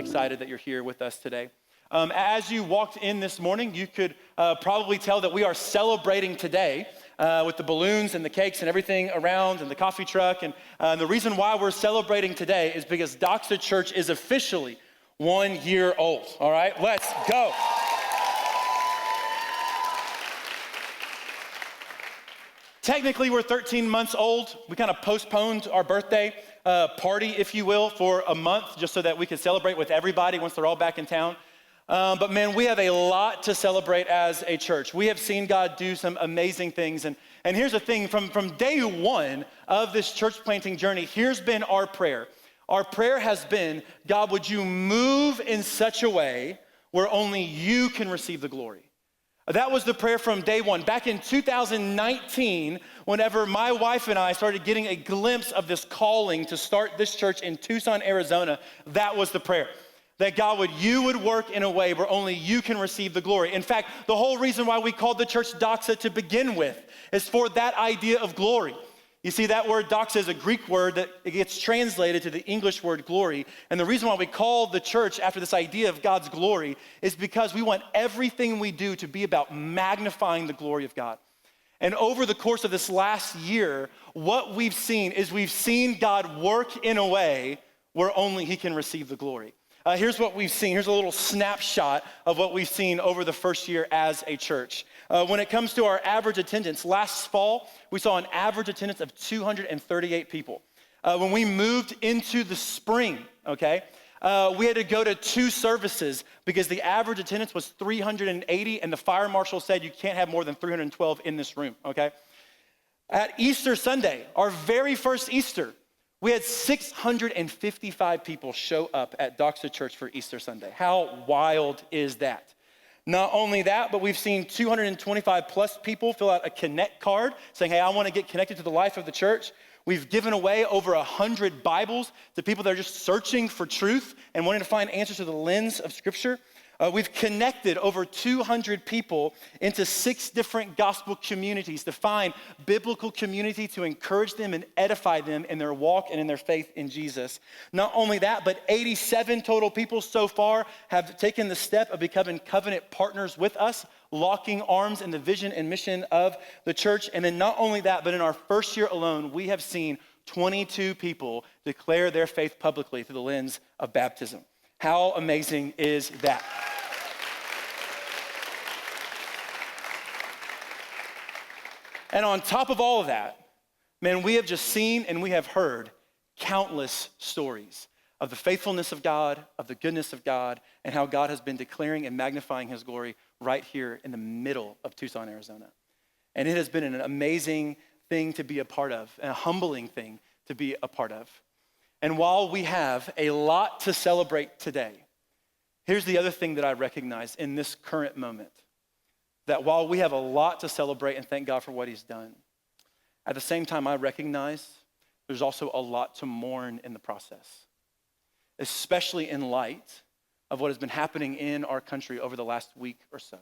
excited that you're here with us today. As you walked in this morning, you could probably tell that we are celebrating today with the balloons and the cakes and everything around and the coffee truck. And the reason why we're celebrating today is because Doxa Church is officially 1 year old. All right, let's go. Technically, we're 13 months old. We kind of postponed our birthday party, if you will, for a month just so that we could celebrate with everybody once they're all back in town. But man, we have a lot to celebrate as a church. We have seen God do some amazing things. And here's the thing, from day one of this church planting journey, here's been our prayer. Our prayer has been, God, would you move in such a way where only you can receive the glory? That was the prayer from day one. Back in 2019, whenever my wife and I started getting a glimpse of this calling to start this church in Tucson, Arizona, that was the prayer. That God, you would work in a way where only you can receive the glory. In fact, the whole reason why we called the church Doxa to begin with is for that idea of glory. You see, that word doxa is a Greek word that it gets translated to the English word glory. And the reason why we call the church after this idea of God's glory is because we want everything we do to be about magnifying the glory of God. And over the course of this last year, what we've seen is we've seen God work in a way where only he can receive the glory. Here's what we've seen. Here's a little snapshot of what we've seen over the first year as a church. When it comes to our average attendance, last fall, we saw an average attendance of 238 people. When we moved into the spring, we had to go to 2 services because the average attendance was 380, and the fire marshal said you can't have more than 312 in this room, At Easter Sunday, our very first Easter, we had 655 people show up at Doxa Church for Easter Sunday. How wild is that? Not only that, but we've seen 225 plus people fill out a connect card saying, hey, I want to get connected to the life of the church. We've given away over 100 Bibles to people that are just searching for truth and wanting to find answers to the lens of Scripture. We've connected over 200 people into 6 different gospel communities to find biblical community to encourage them and edify them in their walk and in their faith in Jesus. Not only that, but 87 total people so far have taken the step of becoming covenant partners with us, locking arms in the vision and mission of the church. And then not only that, but in our first year alone, we have seen 22 people declare their faith publicly through the lens of baptism. How amazing is that? And on top of all of that, man, we have just seen and we have heard countless stories of the faithfulness of God, of the goodness of God, and how God has been declaring and magnifying his glory right here in the middle of Tucson, Arizona. And it has been an amazing thing to be a part of, and a humbling thing to be a part of. And while we have a lot to celebrate today, here's the other thing that I recognize in this current moment. That while we have a lot to celebrate and thank God for what he's done, at the same time, I recognize there's also a lot to mourn in the process, especially in light of what has been happening in our country over the last week or so.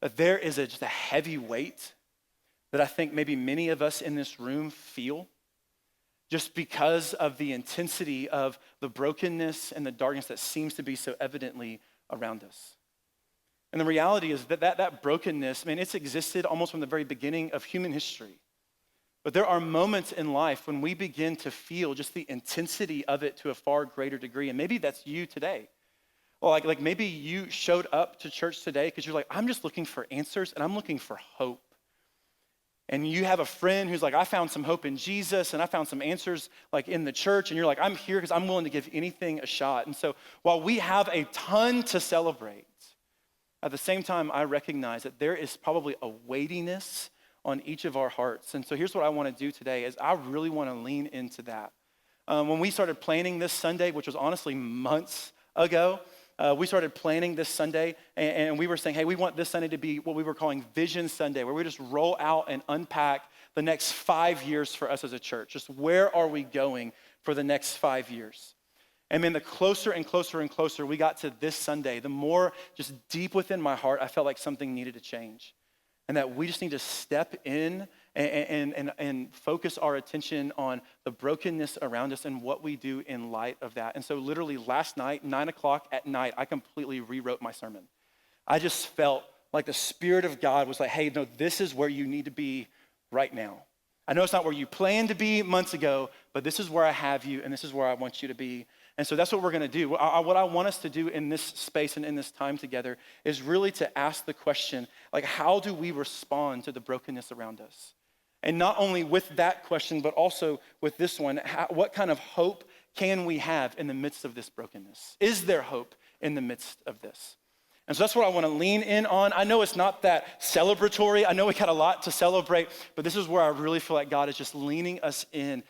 That there is just a heavy weight that I think maybe many of us in this room feel just because of the intensity of the brokenness and the darkness that seems to be so evidently around us. And the reality is that brokenness, it's existed almost from the very beginning of human history. But there are moments in life when we begin to feel just the intensity of it to a far greater degree. And maybe that's you today. Well, like maybe you showed up to church today because you're like, I'm just looking for answers and I'm looking for hope. And you have a friend who's like, I found some hope in Jesus and I found some answers like in the church. And you're like, I'm here because I'm willing to give anything a shot. And so while we have a ton to celebrate, at the same time, I recognize that there is probably a weightiness on each of our hearts. And so here's what I want to do today is I really want to lean into that. When we started planning this Sunday, which was honestly months ago, we started planning this Sunday and we were saying, hey, we want this Sunday to be what we were calling Vision Sunday, where we just roll out and unpack the next 5 years for us as a church. Just where are we going for the next 5 years? And then the closer and closer and closer we got to this Sunday, the more just deep within my heart, I felt like something needed to change. And that we just need to step in and focus our attention on the brokenness around us and what we do in light of that. And so literally last night, 9:00 at night, I completely rewrote my sermon. I just felt like the Spirit of God was like, hey, no, this is where you need to be right now. I know it's not where you planned to be months ago, but this is where I have you, and this is where I want you to be. And so that's what we're gonna do. What I want us to do in this space and in this time together is really to ask the question, like, how do we respond to the brokenness around us? And not only with that question, but also with this one, what kind of hope can we have in the midst of this brokenness? Is there hope in the midst of this? And so that's what I want to lean in on. I know it's not that celebratory. I know we got a lot to celebrate, but this is where I really feel like God is just leaning us in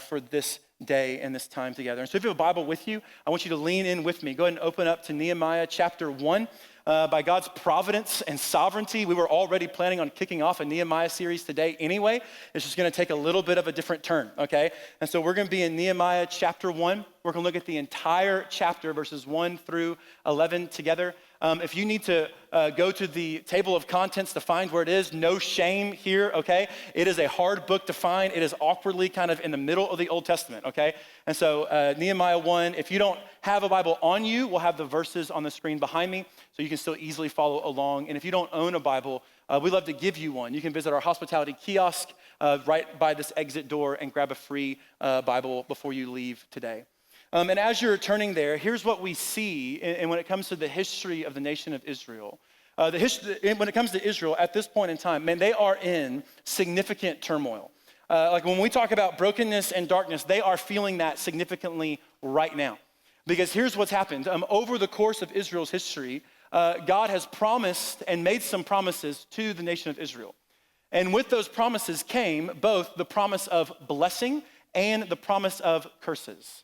for this day and this time together. And so if you have a Bible with you, I want you to lean in with me. Go ahead and open up to Nehemiah chapter 1. By God's providence and sovereignty, we were already planning on kicking off a Nehemiah series today anyway. It's just gonna take a little bit of a different turn, okay? And so we're gonna be in Nehemiah chapter 1. We're gonna look at the entire chapter, verses 1 through 11 together. If you need to go to the table of contents to find where it is, no shame here, okay? It is a hard book to find. It is awkwardly kind of in the middle of the Old Testament, okay? And so Nehemiah 1, if you don't have a Bible on you, we'll have the verses on the screen behind me so you can still easily follow along. And if you don't own a Bible, we'd love to give you one. You can visit our hospitality kiosk right by this exit door and grab a free Bible before you leave today. And as you're turning there, here's what we see and when it comes to the history of the nation of Israel. When it comes to Israel, at this point in time, man, they are in significant turmoil. Like when we talk about brokenness and darkness, they are feeling that significantly right now. Because here's what's happened. Over the course of Israel's history, God has promised and made some promises to the nation of Israel. And with those promises came both the promise of blessing and the promise of curses.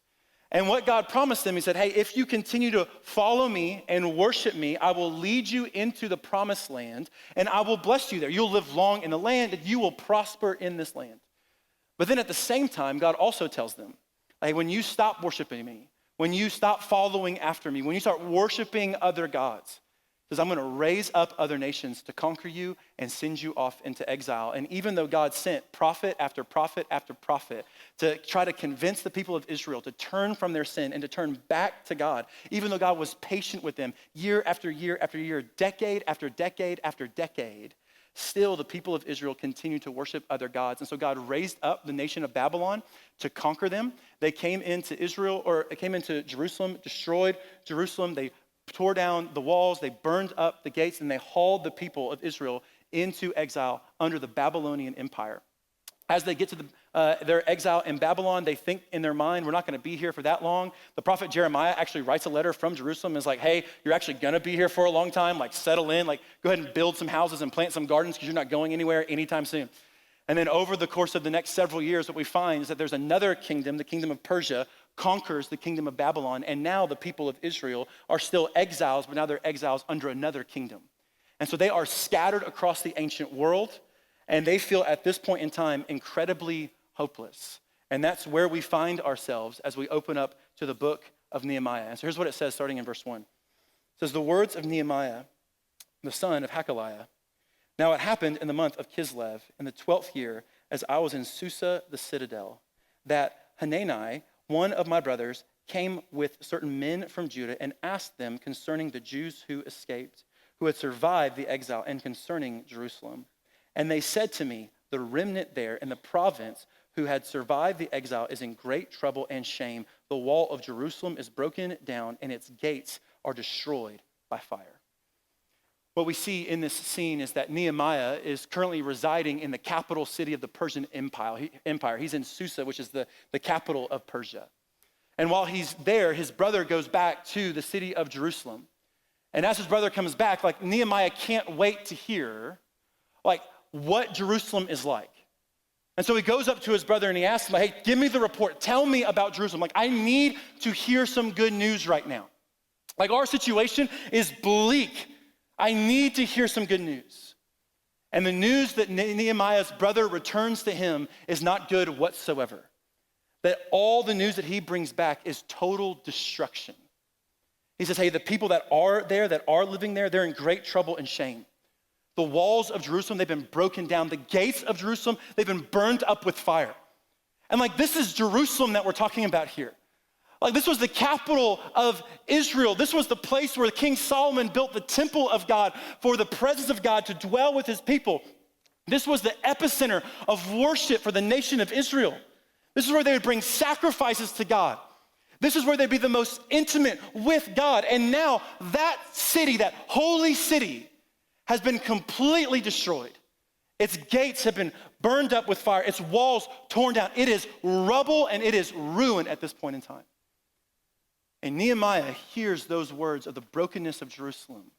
And what God promised them, he said, hey, if you continue to follow me and worship me, I will lead you into the promised land and I will bless you there. You'll live long in the land and you will prosper in this land. But then at the same time, God also tells them, hey, when you stop worshiping me, when you stop following after me, when you start worshiping other gods, he says, I'm gonna raise up other nations to conquer you and send you off into exile. And even though God sent prophet after prophet after prophet to try to convince the people of Israel to turn from their sin and to turn back to God, even though God was patient with them year after year after year, decade after decade after decade, still the people of Israel continued to worship other gods. And so God raised up the nation of Babylon to conquer them. They came into Jerusalem, destroyed Jerusalem. They tore down the walls, they burned up the gates, and they hauled the people of Israel into exile under the Babylonian Empire. As they get to their exile in Babylon, they think in their mind, we're not gonna be here for that long. The prophet Jeremiah actually writes a letter from Jerusalem and is like, hey, you're actually gonna be here for a long time, like settle in, like go ahead and build some houses and plant some gardens because you're not going anywhere anytime soon. And then over the course of the next several years, what we find is that there's another kingdom, the kingdom of Persia, conquers the kingdom of Babylon, and now the people of Israel are still exiles, but now they're exiles under another kingdom. And so they are scattered across the ancient world, and they feel at this point in time incredibly hopeless. And that's where we find ourselves as we open up to the book of Nehemiah. And so here's what it says starting in verse 1. It says, the words of Nehemiah, the son of Hakaliah. Now it happened in the month of Kislev, in the 12th year, as I was in Susa, the citadel, that Hanani, one of my brothers, came with certain men from Judah and asked them concerning the Jews who escaped, who had survived the exile, and concerning Jerusalem. And they said to me, the remnant there in the province who had survived the exile is in great trouble and shame. The wall of Jerusalem is broken down and its gates are destroyed by fire. What we see in this scene is that Nehemiah is currently residing in the capital city of the Persian Empire. He's in Susa, which is the capital of Persia. And while he's there, his brother goes back to the city of Jerusalem. And as his brother comes back, like Nehemiah can't wait to hear like what Jerusalem is like. And so he goes up to his brother and he asks him, hey, give me the report. Tell me about Jerusalem. Like, I need to hear some good news right now. Like, our situation is bleak. I need to hear some good news. And the news that Nehemiah's brother returns to him is not good whatsoever. That all the news that he brings back is total destruction. He says, hey, the people that are there, that are living there, they're in great trouble and shame. The walls of Jerusalem, they've been broken down. The gates of Jerusalem, they've been burned up with fire. And like, this is Jerusalem that we're talking about here. Like, this was the capital of Israel. This was the place where King Solomon built the temple of God for the presence of God to dwell with his people. This was the epicenter of worship for the nation of Israel. This is where they would bring sacrifices to God. This is where they'd be the most intimate with God. And now that city, that holy city, has been completely destroyed. Its gates have been burned up with fire. Its walls torn down. It is rubble and it is ruined at this point in time. And Nehemiah hears those words of the brokenness of Jerusalem.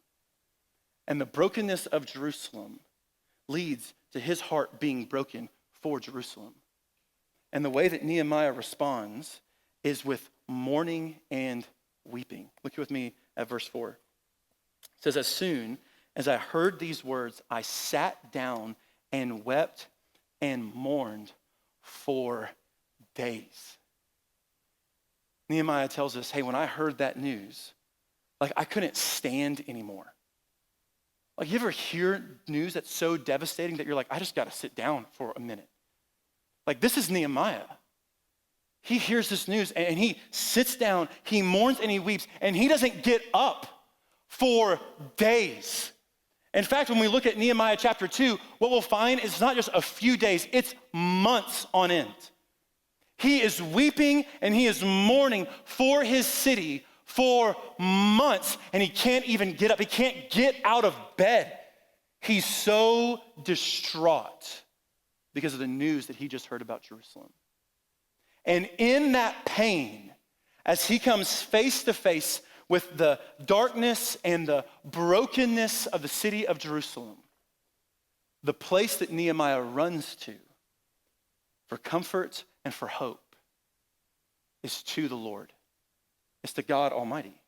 And the brokenness of Jerusalem leads to his heart being broken for Jerusalem. And the way that Nehemiah responds is with mourning and weeping. Look with me at verse 4. It says, as soon as I heard these words, I sat down and wept and mourned for days. Nehemiah tells us, hey, when I heard that news, like, I couldn't stand anymore. Like, you ever hear news that's so devastating that you're like, I just got to sit down for a minute? Like, this is Nehemiah. He hears this news and he sits down, he mourns and he weeps, and he doesn't get up for days. In fact, when we look at Nehemiah chapter 2, what we'll find is it's not just a few days, it's months on end. He is weeping and he is mourning for his city for months, and he can't even get up. He can't get out of bed. He's so distraught because of the news that he just heard about Jerusalem. And in that pain, as he comes face to face with the darkness and the brokenness of the city of Jerusalem, the place that Nehemiah runs to for comfort and for hope is to the Lord. It's to God Almighty.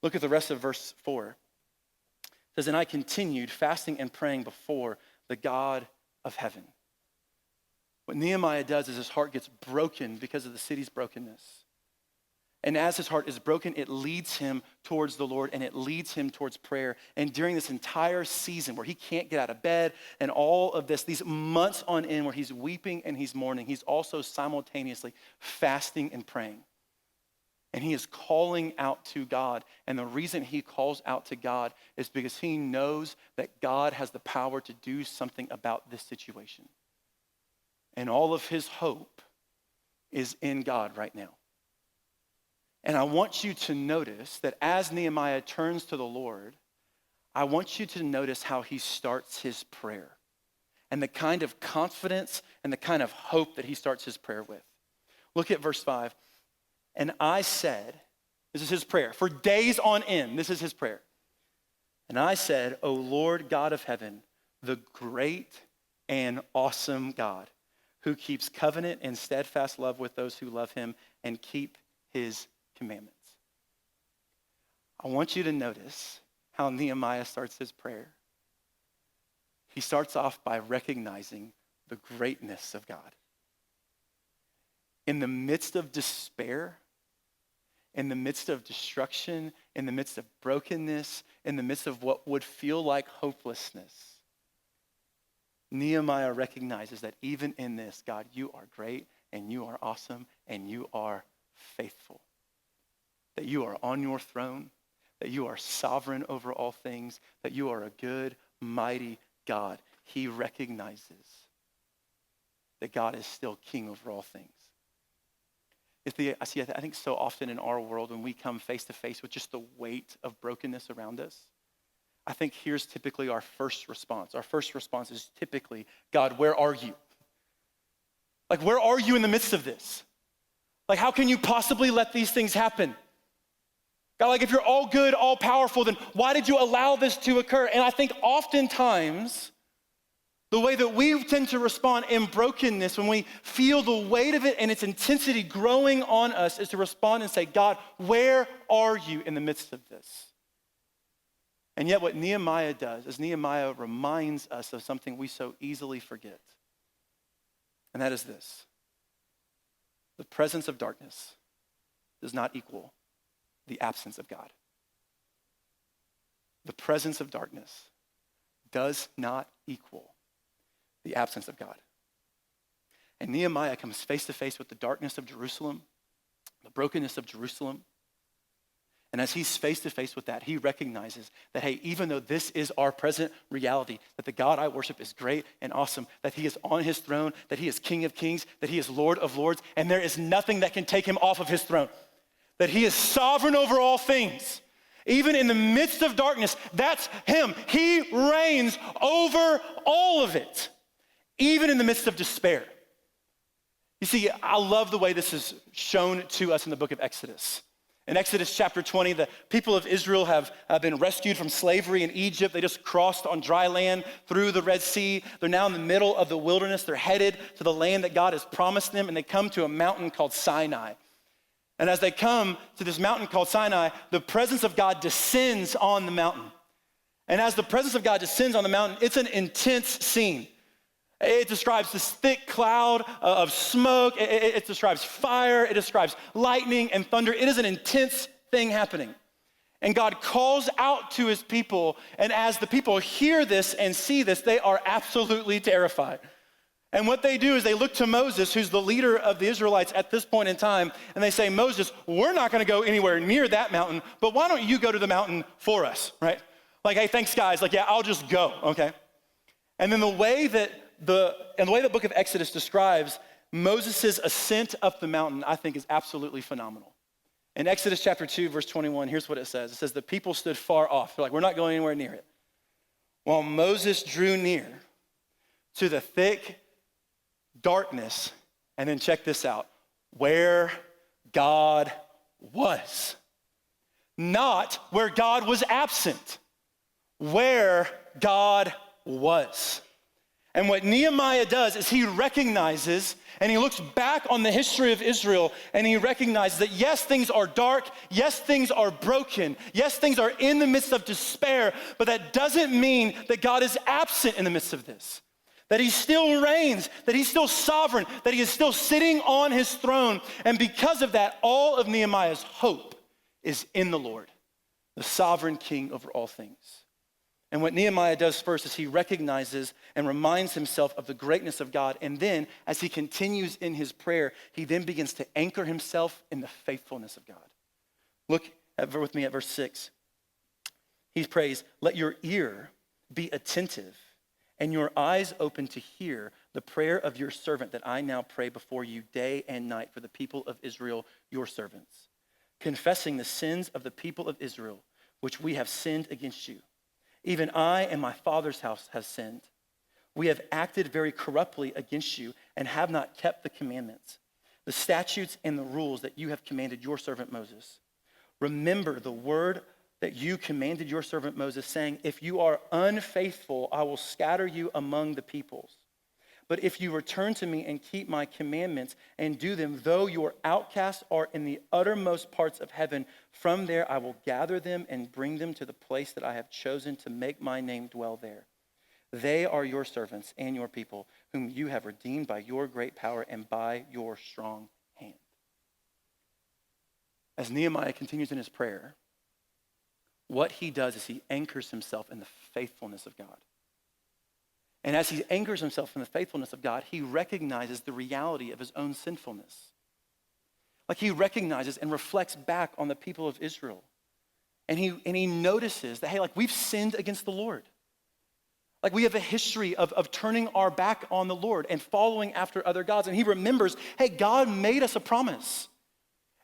Look at the rest of verse 4. It says, and I continued fasting and praying before the God of heaven. What Nehemiah does is his heart gets broken because of the city's brokenness. And as his heart is broken, it leads him towards the Lord and it leads him towards prayer. And during this entire season where he can't get out of bed and all of this, these months on end where he's weeping and he's mourning, he's also simultaneously fasting and praying. And he is calling out to God. And the reason he calls out to God is because he knows that God has the power to do something about this situation. And all of his hope is in God right now. And I want you to notice that as Nehemiah turns to the Lord, I want you to notice how he starts his prayer and the kind of confidence and the kind of hope that he starts his prayer with. Look at verse 5. And I said, this is his prayer, for days on end, this is his prayer. And I said, O Lord God of heaven, the great and awesome God, who keeps covenant and steadfast love with those who love him and keep his commandments. I want you to notice how Nehemiah starts his prayer. He starts off by recognizing the greatness of God. In the midst of despair, in the midst of destruction, in the midst of brokenness, in the midst of what would feel like hopelessness, Nehemiah recognizes that even in this, God, you are great and you are awesome and you are faithful. That you are on your throne, that you are sovereign over all things, that you are a good, mighty God. He recognizes that God is still king over all things. I think so often in our world when we come face to face with just the weight of brokenness around us, I think here's typically our first response. Our first response is typically, God, where are you? Like, where are you in the midst of this? Like, how can you possibly let these things happen? God, like, if you're all good, all powerful, then why did you allow this to occur? And I think oftentimes the way that we tend to respond in brokenness when we feel the weight of it and its intensity growing on us is to respond and say, God, where are you in the midst of this? And yet what Nehemiah does is Nehemiah reminds us of something we so easily forget. And that is this: the presence of darkness does not equal the absence of God. The presence of darkness does not equal the absence of God. And Nehemiah comes face to face with the darkness of Jerusalem, the brokenness of Jerusalem. And as he's face to face with that, he recognizes that, hey, even though this is our present reality, that the God I worship is great and awesome, that he is on his throne, that he is King of Kings, that he is Lord of Lords, and there is nothing that can take him off of his throne, that he is sovereign over all things. Even in the midst of darkness, that's him. He reigns over all of it, even in the midst of despair. You see, I love the way this is shown to us in the book of Exodus. In Exodus chapter 20, the people of Israel have been rescued from slavery in Egypt. They just crossed on dry land through the Red Sea. They're now in the middle of the wilderness. They're headed to the land that God has promised them, and they come to a mountain called Sinai. And as they come to this mountain called Sinai, the presence of God descends on the mountain. And as the presence of God descends on the mountain, it's an intense scene. It describes this thick cloud of smoke. It describes fire. It describes lightning and thunder. It is an intense thing happening. And God calls out to his people. And as the people hear this and see this, they are absolutely terrified. And what they do is they look to Moses, who's the leader of the Israelites at this point in time, and they say, Moses, we're not going to go anywhere near that mountain, but why don't you go to the mountain for us, right? Like, hey, thanks, guys. Like, yeah, I'll just go, okay? And then the way the book of Exodus describes Moses' ascent up the mountain, I think, is absolutely phenomenal. In Exodus chapter 2, verse 21, here's what it says. It says, the people stood far off. They're like, we're not going anywhere near it. While Moses drew near to the thick darkness, and then check this out, where God was. Not where God was absent, where God was. And what Nehemiah does is he recognizes and he looks back on the history of Israel and he recognizes that yes, things are dark, yes, things are broken, yes, things are in the midst of despair, but that doesn't mean that God is absent in the midst of this. That he still reigns, that he's still sovereign, that he is still sitting on his throne. And because of that, all of Nehemiah's hope is in the Lord, the sovereign king over all things. And what Nehemiah does first is he recognizes and reminds himself of the greatness of God. And then as he continues in his prayer, he then begins to anchor himself in the faithfulness of God. Look with me at verse 6. He prays, let your ear be attentive and your eyes open to hear the prayer of your servant that I now pray before you day and night for the people of Israel, your servants, confessing the sins of the people of Israel, which we have sinned against you. Even I and my father's house have sinned. We have acted very corruptly against you and have not kept the commandments, the statutes and the rules that you have commanded your servant Moses. Remember the word that you commanded your servant Moses, saying, if you are unfaithful, I will scatter you among the peoples. But if you return to me and keep my commandments and do them, though your outcasts are in the uttermost parts of heaven, from there I will gather them and bring them to the place that I have chosen to make my name dwell there. They are your servants and your people, whom you have redeemed by your great power and by your strong hand. As Nehemiah continues in his prayer, what he does is he anchors himself in the faithfulness of God. And as he anchors himself in the faithfulness of God, he recognizes the reality of his own sinfulness. Like he recognizes and reflects back on the people of Israel. And he notices that, hey, like we've sinned against the Lord. Like we have a history of turning our back on the Lord and following after other gods. And he remembers, hey, God made us a promise.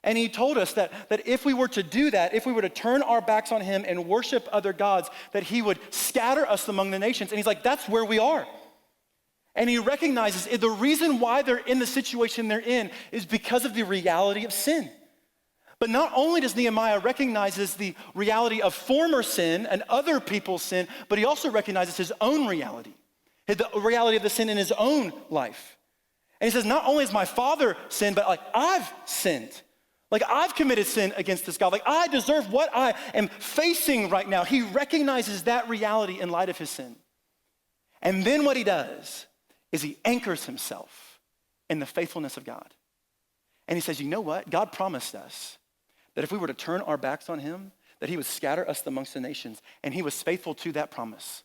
And he told us that if we were to do that, if we were to turn our backs on him and worship other gods, that he would scatter us among the nations. And he's like, that's where we are. And he recognizes the reason why they're in the situation they're in is because of the reality of sin. But not only does Nehemiah recognizes the reality of former sin and other people's sin, but he also recognizes his own reality, the reality of the sin in his own life. And he says, not only has my father sinned, but like I've sinned. Like I've committed sin against this God. Like I deserve what I am facing right now. He recognizes that reality in light of his sin. And then what he does is he anchors himself in the faithfulness of God. And he says, you know what? God promised us that if we were to turn our backs on him, that he would scatter us amongst the nations. And he was faithful to that promise.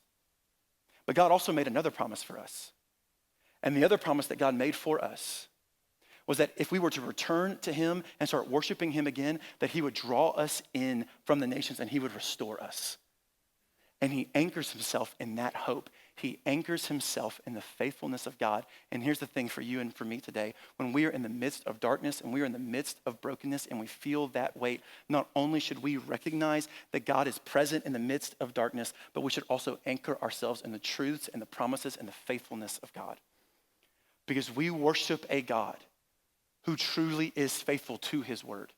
But God also made another promise for us. And the other promise that God made for us was that if we were to return to him and start worshiping him again, that he would draw us in from the nations and he would restore us. And he anchors himself in that hope. He anchors himself in the faithfulness of God. And here's the thing for you and for me today. When we are in the midst of darkness and we are in the midst of brokenness and we feel that weight, not only should we recognize that God is present in the midst of darkness, but we should also anchor ourselves in the truths and the promises and the faithfulness of God. Because we worship a God who truly is faithful to his word.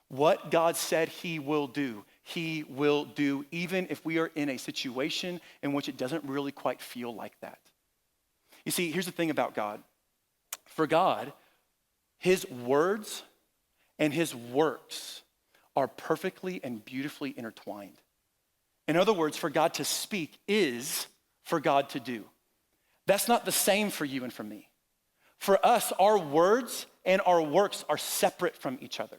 What God said he will do, even if we are in a situation in which it doesn't really quite feel like that. You see, here's the thing about God. For God, his words and his works are perfectly and beautifully intertwined. In other words, for God to speak is for God to do. That's not the same for you and for me. For us, our words and our works are separate from each other.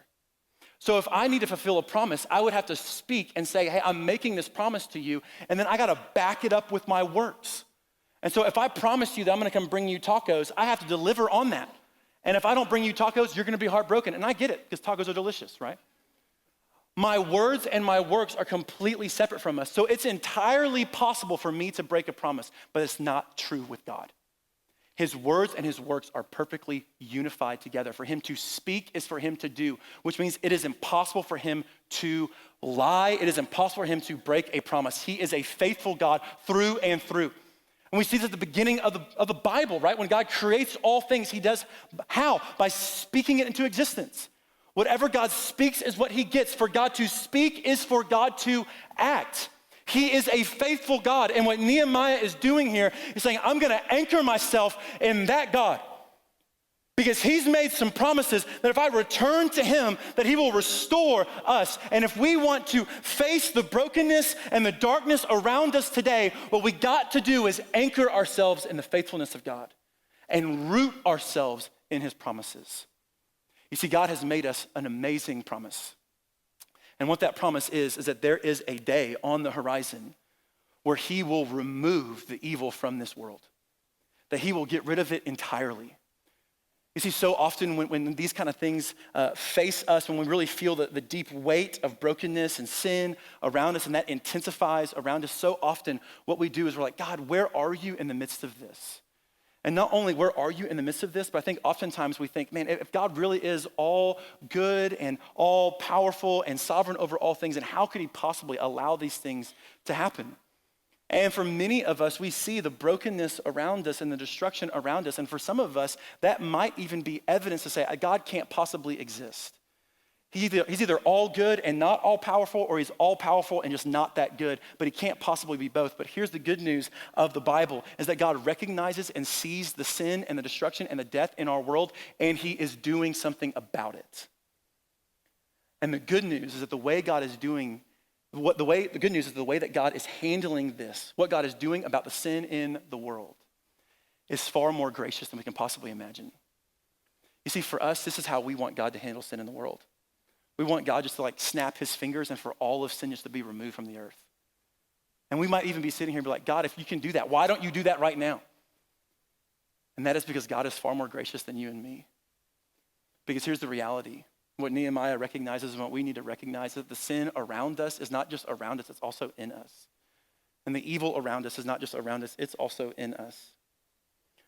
So if I need to fulfill a promise, I would have to speak and say, hey, I'm making this promise to you, and then I gotta back it up with my works. And so if I promise you that I'm gonna come bring you tacos, I have to deliver on that. And if I don't bring you tacos, you're gonna be heartbroken. And I get it, because tacos are delicious, right? My words and my works are completely separate from us. So it's entirely possible for me to break a promise, but it's not true with God. His words and his works are perfectly unified together. For him to speak is for him to do, which means it is impossible for him to lie. It is impossible for him to break a promise. He is a faithful God through and through. And we see this at the beginning of the Bible, right? When God creates all things, he does how? By speaking it into existence. Whatever God speaks is what he gets. For God to speak is for God to act. He is a faithful God. And what Nehemiah is doing here is saying, I'm gonna anchor myself in that God. Because he's made some promises that if I return to him, that he will restore us. And if we want to face the brokenness and the darkness around us today, what we got to do is anchor ourselves in the faithfulness of God and root ourselves in his promises. You see, God has made us an amazing promise. And what that promise is that there is a day on the horizon where he will remove the evil from this world, that he will get rid of it entirely. You see, so often when these kind of things face us, when we really feel the deep weight of brokenness and sin around us, and that intensifies around us, so often what we do is we're like, God, where are you in the midst of this? And not only where are you in the midst of this, but I think oftentimes we think, man, if God really is all good and all powerful and sovereign over all things, then how could he possibly allow these things to happen? And for many of us, we see the brokenness around us and the destruction around us. And for some of us, that might even be evidence to say, God can't possibly exist. He's either all good and not all powerful, or he's all powerful and just not that good, but he can't possibly be both. But here's the good news of the Bible, is that God recognizes and sees the sin and the destruction and the death in our world, and he is doing something about it. And the good news is that the way God is doing, the good news is the way that God is handling this, what God is doing about the sin in the world, is far more gracious than we can possibly imagine. You see, for us, this is how we want God to handle sin in the world. We want God just to snap his fingers and for all of sin just to be removed from the earth. And we might even be sitting here and be like, God, if you can do that, why don't you do that right now? And that is because God is far more gracious than you and me. Because here's the reality. What Nehemiah recognizes and what we need to recognize is that the sin around us is not just around us, it's also in us. And the evil around us is not just around us, it's also in us.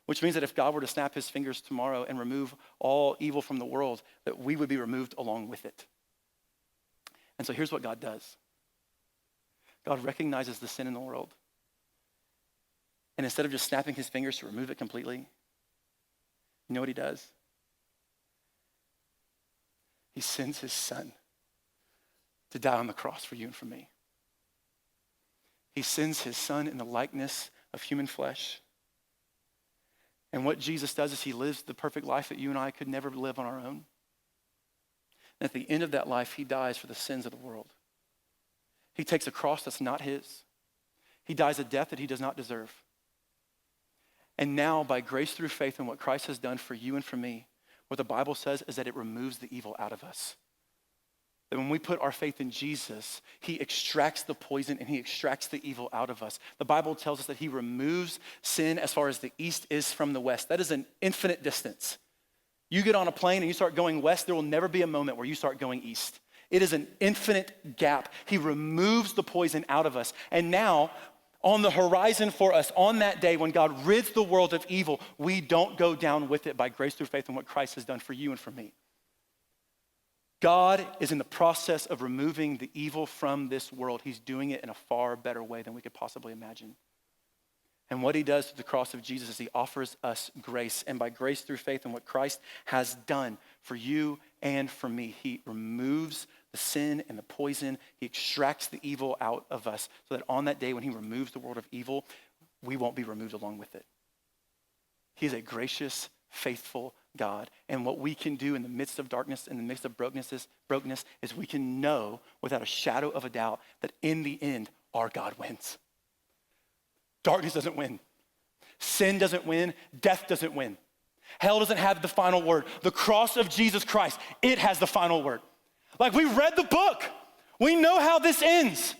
Which means that if God were to snap his fingers tomorrow and remove all evil from the world, that we would be removed along with it. And so here's what God does. God recognizes the sin in the world. And instead of just snapping his fingers to remove it completely, you know what he does? He sends his son to die on the cross for you and for me. He sends his son in the likeness of human flesh. And what Jesus does is he lives the perfect life that you and I could never live on our own. And at the end of that life, he dies for the sins of the world. He takes a cross that's not his. He dies a death that he does not deserve. And now, by grace through faith in what Christ has done for you and for me, what the Bible says is that it removes the evil out of us. That when we put our faith in Jesus, he extracts the poison and he extracts the evil out of us. The Bible tells us that he removes sin as far as the east is from the west. That is an infinite distance. You get on a plane and you start going west, there will never be a moment where you start going east. It is an infinite gap. He removes the poison out of us. And now, on the horizon for us, on that day when God rids the world of evil, we don't go down with it by grace through faith in what Christ has done for you and for me. God is in the process of removing the evil from this world. He's doing it in a far better way than we could possibly imagine. And what he does through the cross of Jesus is he offers us grace. And by grace through faith in what Christ has done for you and for me, he removes the sin and the poison. He extracts the evil out of us so that on that day when he removes the world of evil, we won't be removed along with it. He is a gracious, faithful God. And what we can do in the midst of darkness, in the midst of brokenness is we can know without a shadow of a doubt that in the end, our God wins. Darkness doesn't win. Sin doesn't win. Death doesn't win. Hell doesn't have the final word. The cross of Jesus Christ, it has the final word. Like, we read the book. We know how this ends.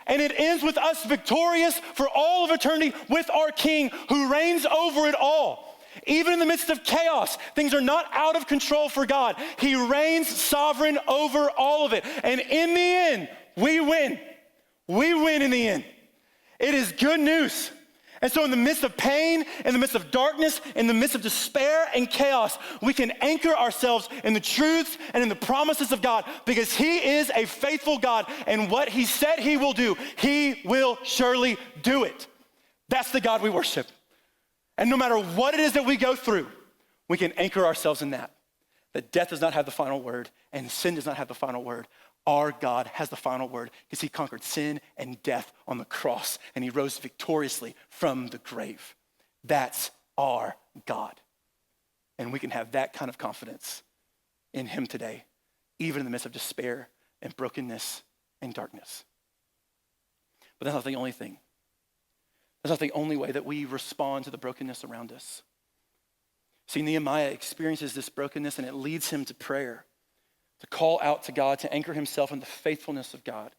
And it ends with us victorious for all of eternity with our King who reigns over it all. Even in the midst of chaos, things are not out of control for God. He reigns sovereign over all of it. And in the end, we win. We win in the end. It is good news. And so in the midst of pain, in the midst of darkness, in the midst of despair and chaos, we can anchor ourselves in the truths and in the promises of God because he is a faithful God, and what he said he will do, he will surely do it. That's the God we worship. And no matter what it is that we go through, we can anchor ourselves in that death does not have the final word and sin does not have the final word. Our God has the final word because he conquered sin and death on the cross and he rose victoriously from the grave. That's our God. And we can have that kind of confidence in him today, even in the midst of despair and brokenness and darkness. But that's not the only thing. That's not the only way that we respond to the brokenness around us. See, Nehemiah experiences this brokenness and it leads him to prayer, to call out to God, to anchor himself in the faithfulness of God.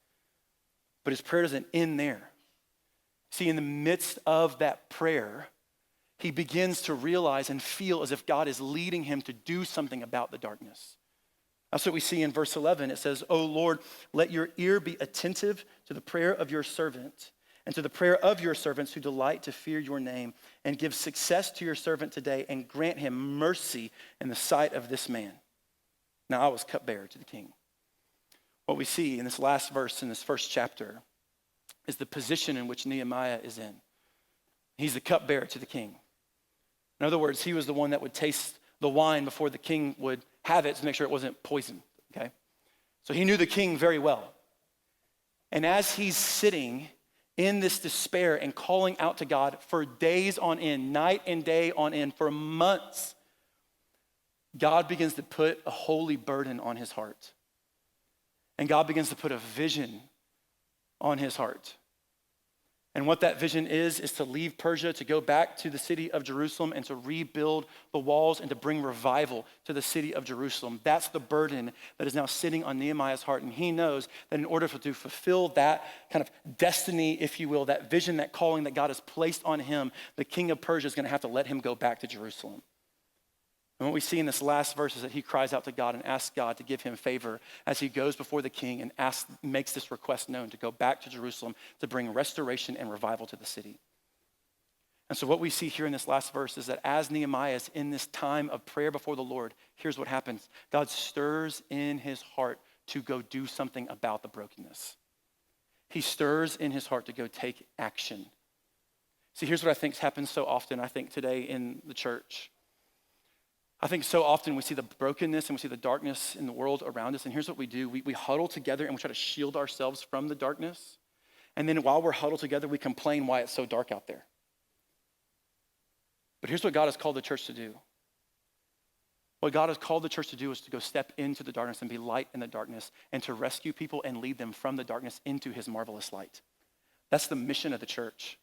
But his prayer doesn't end there. See, in the midst of that prayer, he begins to realize and feel as if God is leading him to do something about the darkness. That's what we see in verse 11. It says, "O Lord, let your ear be attentive to the prayer of your servant and to the prayer of your servants who delight to fear your name, and give success to your servant today and grant him mercy in the sight of this man. Now I was cupbearer to the king." What we see in this last verse in this first chapter is the position in which Nehemiah is in. He's the cupbearer to the king. In other words, he was the one that would taste the wine before the king would have it to make sure it wasn't poisoned, okay? So he knew the king very well. And as he's sitting in this despair and calling out to God for days on end, night and day on end, for months, God begins to put a holy burden on his heart. And God begins to put a vision on his heart. And what that vision is to leave Persia, to go back to the city of Jerusalem and to rebuild the walls and to bring revival to the city of Jerusalem. That's the burden that is now sitting on Nehemiah's heart. And he knows that in order to fulfill that kind of destiny, if you will, that vision, that calling that God has placed on him, the king of Persia is going to have to let him go back to Jerusalem. And what we see in this last verse is that he cries out to God and asks God to give him favor as he goes before the king and makes this request known to go back to Jerusalem to bring restoration and revival to the city. And so what we see here in this last verse is that as Nehemiah is in this time of prayer before the Lord, here's what happens. God stirs in his heart to go do something about the brokenness. He stirs in his heart to go take action. See, here's what I think happens so often, I think today in the church. I think so often we see the brokenness and we see the darkness in the world around us, and here's what we do. We huddle together and we try to shield ourselves from the darkness. And then while we're huddled together, we complain why it's so dark out there. But here's what God has called the church to do. What God has called the church to do is to go step into the darkness and be light in the darkness and to rescue people and lead them from the darkness into his marvelous light. That's the mission of the church.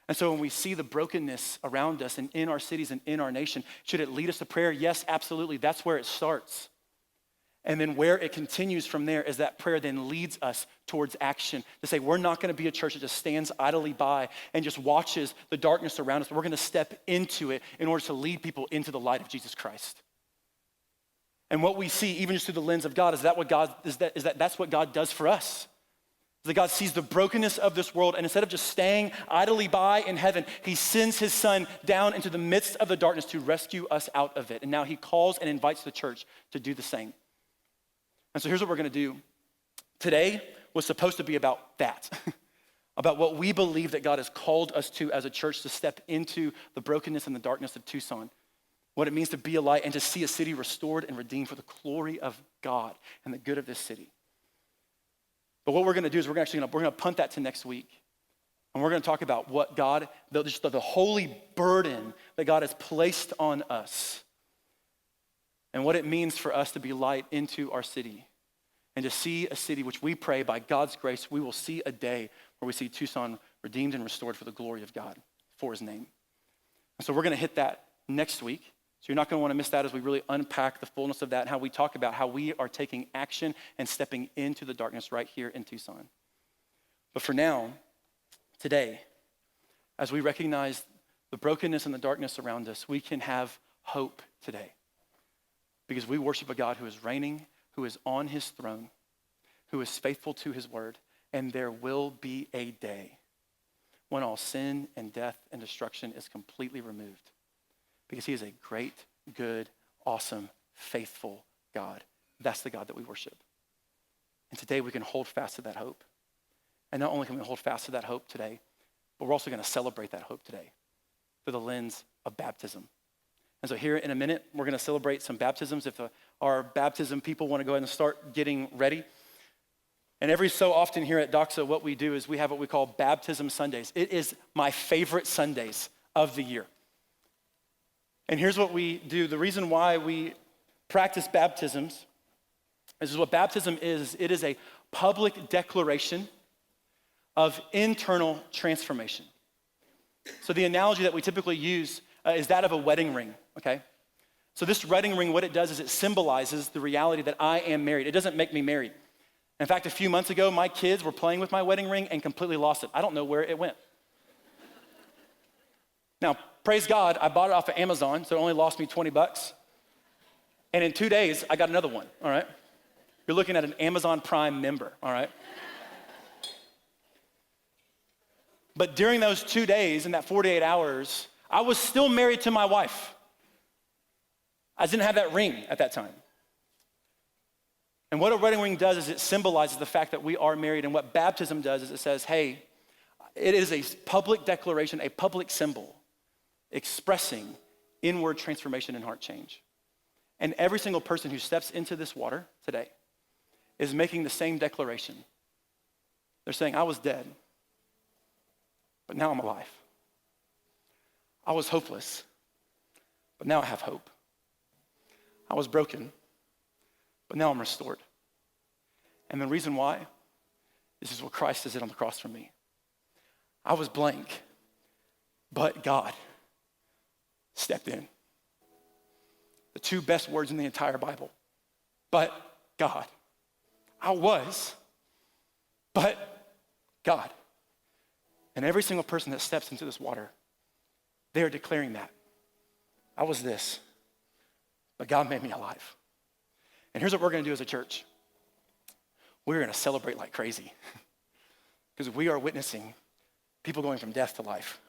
And so when we see the brokenness around us and in our cities and in our nation, should it lead us to prayer? Yes, absolutely. That's where it starts. And then where it continues from there is that prayer then leads us towards action to say, we're not gonna be a church that just stands idly by and just watches the darkness around us, but we're gonna step into it in order to lead people into the light of Jesus Christ. And what we see, even just through the lens of God, is that's what God does for us. That God sees the brokenness of this world, and instead of just staying idly by in heaven, he sends his son down into the midst of the darkness to rescue us out of it. And now he calls and invites the church to do the same. And so here's what we're gonna do. Today was supposed to be about that, about what we believe that God has called us to as a church to step into the brokenness and the darkness of Tucson, what it means to be a light and to see a city restored and redeemed for the glory of God and the good of this city. But what we're gonna do is we're gonna punt that to next week. And we're gonna talk about what God, the holy burden that God has placed on us and what it means for us to be light into our city and to see a city which we pray by God's grace, we will see a day where we see Tucson redeemed and restored for the glory of God, for his name. And so we're gonna hit that next week. So you're not gonna wanna miss that as we really unpack the fullness of that and how we talk about how we are taking action and stepping into the darkness right here in Tucson. But for now, today, as we recognize the brokenness and the darkness around us, we can have hope today because we worship a God who is reigning, who is on his throne, who is faithful to his word, and there will be a day when all sin and death and destruction is completely removed. Because he is a great, good, awesome, faithful God. That's the God that we worship. And today we can hold fast to that hope. And not only can we hold fast to that hope today, but we're also gonna celebrate that hope today through the lens of baptism. And so here in a minute, we're gonna celebrate some baptisms. If our baptism people wanna go ahead and start getting ready. And every so often here at Doxa, what we do is we have what we call Baptism Sundays. It is my favorite Sundays of the year. And here's what we do. The reason why we practice baptisms is what baptism is. It is a public declaration of internal transformation. So the analogy that we typically use is that of a wedding ring, okay? So this wedding ring, what it does is it symbolizes the reality that I am married. It doesn't make me married. In fact, a few months ago, my kids were playing with my wedding ring and completely lost it. I don't know where it went. Now, praise God, I bought it off of Amazon, so it only lost me $20. And in 2 days, I got another one, all right? You're looking at an Amazon Prime member, all right? But during those 2 days, in that 48 hours, I was still married to my wife. I didn't have that ring at that time. And what a wedding ring does is it symbolizes the fact that we are married, and what baptism does is it says, hey, it is a public declaration, a public symbol, expressing inward transformation and heart change. And every single person who steps into this water today is making the same declaration. They're saying, I was dead, but now I'm alive. I was hopeless, but now I have hope. I was broken, but now I'm restored. And the reason why is what Christ did on the cross for me. I was blank, but God stepped in. The two best words in the entire Bible. But God. I was, but God. And every single person that steps into this water, they are declaring that. I was this, but God made me alive. And here's what we're gonna do as a church. We're gonna celebrate like crazy because we are witnessing people going from death to life.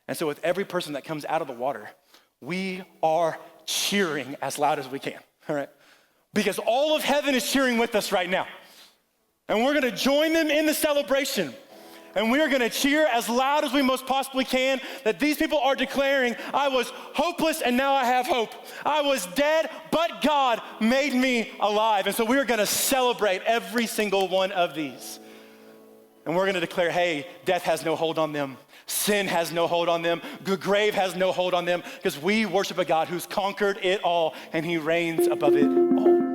And so with every person that comes out of the water, we are cheering as loud as we can, all right? Because all of heaven is cheering with us right now. And we're gonna join them in the celebration. And we are gonna cheer as loud as we most possibly can that these people are declaring, I was hopeless and now I have hope. I was dead, but God made me alive. And so we are gonna celebrate every single one of these. And we're gonna declare, hey, death has no hold on them. Sin has no hold on them. The grave has no hold on them because we worship a God who's conquered it all and he reigns above it all.